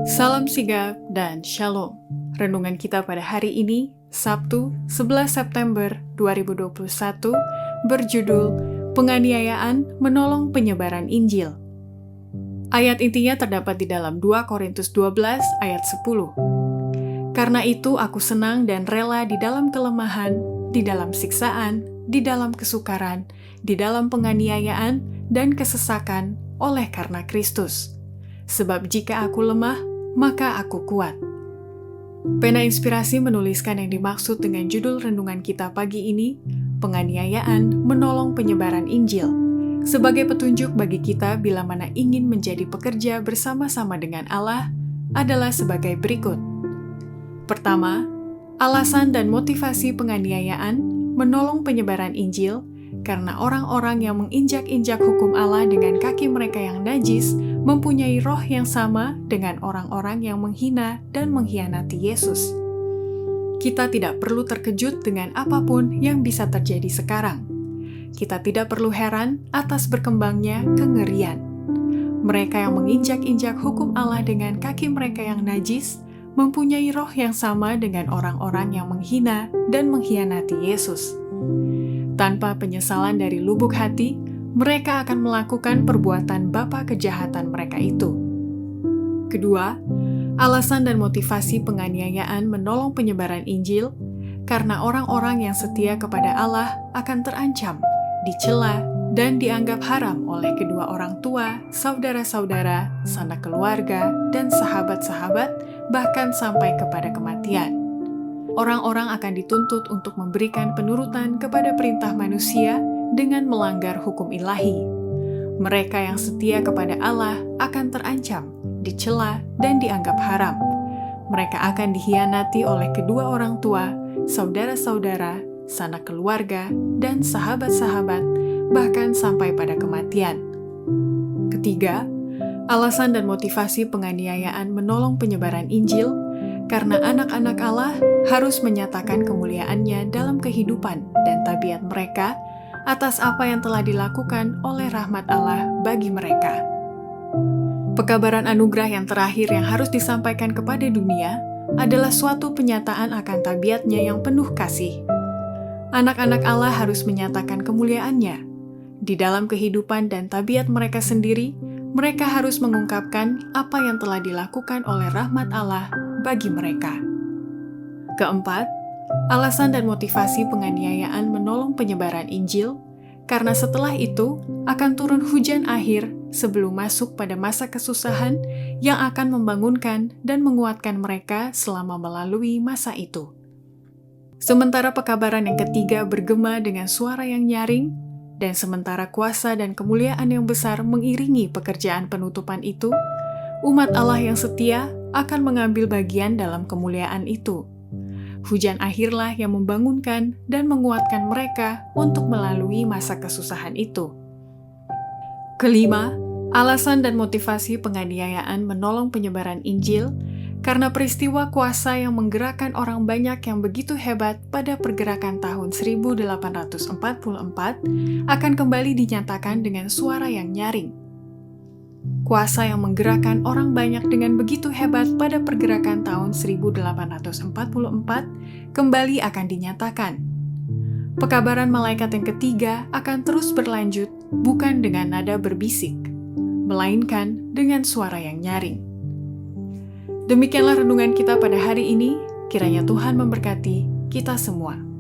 Salam sigap dan shalom. Renungan kita pada hari ini, Sabtu 11 September 2021, berjudul Penganiayaan Menolong Penyebaran Injil. Ayat intinya terdapat di dalam 2 Korintus 12 ayat 10. Karena itu aku senang dan rela di dalam kelemahan, di dalam siksaan, di dalam kesukaran, di dalam penganiayaan dan kesesakan oleh karena Kristus. Sebab jika aku lemah, maka aku kuat. Pena Inspirasi menuliskan yang dimaksud dengan judul renungan kita pagi ini, Penganiayaan Menolong Penyebaran Injil, sebagai petunjuk bagi kita bila mana ingin menjadi pekerja bersama-sama dengan Allah adalah sebagai berikut. Pertama, alasan dan motivasi penganiayaan menolong penyebaran Injil karena orang-orang yang menginjak-injak hukum Allah dengan kaki mereka yang najis mempunyai roh yang sama dengan orang-orang yang menghina dan mengkhianati Yesus. Kita tidak perlu terkejut dengan apapun yang bisa terjadi sekarang. Kita tidak perlu heran atas berkembangnya kengerian. Mereka yang menginjak-injak hukum Allah dengan kaki mereka yang najis mempunyai roh yang sama dengan orang-orang yang menghina dan mengkhianati Yesus. Tanpa penyesalan dari lubuk hati, mereka akan melakukan perbuatan bapa kejahatan mereka itu. Kedua, alasan dan motivasi penganiayaan menolong penyebaran Injil karena orang-orang yang setia kepada Allah akan terancam, dicela, dan dianggap haram oleh kedua orang tua, saudara-saudara, sanak keluarga, dan sahabat-sahabat, bahkan sampai kepada kematian. Orang-orang akan dituntut untuk memberikan penurutan kepada perintah manusia dengan melanggar hukum ilahi. Mereka yang setia kepada Allah akan terancam, dicela, dan dianggap haram. Mereka akan dikhianati oleh kedua orang tua, saudara-saudara, sanak keluarga, dan sahabat-sahabat, bahkan sampai pada kematian. Ketiga, alasan dan motivasi penganiayaan menolong penyebaran Injil karena anak-anak Allah harus menyatakan kemuliaannya dalam kehidupan dan tabiat mereka atas apa yang telah dilakukan oleh rahmat Allah bagi mereka. Pekabaran anugerah yang terakhir yang harus disampaikan kepada dunia adalah suatu penyataan akan tabiatnya yang penuh kasih. Anak-anak Allah harus menyatakan kemuliaannya. Di dalam kehidupan dan tabiat mereka sendiri, mereka harus mengungkapkan apa yang telah dilakukan oleh rahmat Allah bagi mereka. Keempat, alasan dan motivasi penganiayaan menolong penyebaran Injil, karena setelah itu akan turun hujan akhir sebelum masuk pada masa kesusahan yang akan membangunkan dan menguatkan mereka selama melalui masa itu. Sementara pekabaran yang ketiga bergema dengan suara yang nyaring, dan sementara kuasa dan kemuliaan yang besar mengiringi pekerjaan penutupan itu, umat Allah yang setia akan mengambil bagian dalam kemuliaan itu. Hujan akhirlah yang membangunkan dan menguatkan mereka untuk melalui masa kesusahan itu. Kelima, alasan dan motivasi penganiayaan menolong penyebaran Injil karena peristiwa kuasa yang menggerakkan orang banyak yang begitu hebat pada pergerakan tahun 1844 akan kembali dinyatakan dengan suara yang nyaring. Kuasa yang menggerakkan orang banyak dengan begitu hebat pada pergerakan tahun 1844 kembali akan dinyatakan. Pekabaran malaikat yang ketiga akan terus berlanjut bukan dengan nada berbisik, melainkan dengan suara yang nyaring. Demikianlah renungan kita pada hari ini, kiranya Tuhan memberkati kita semua.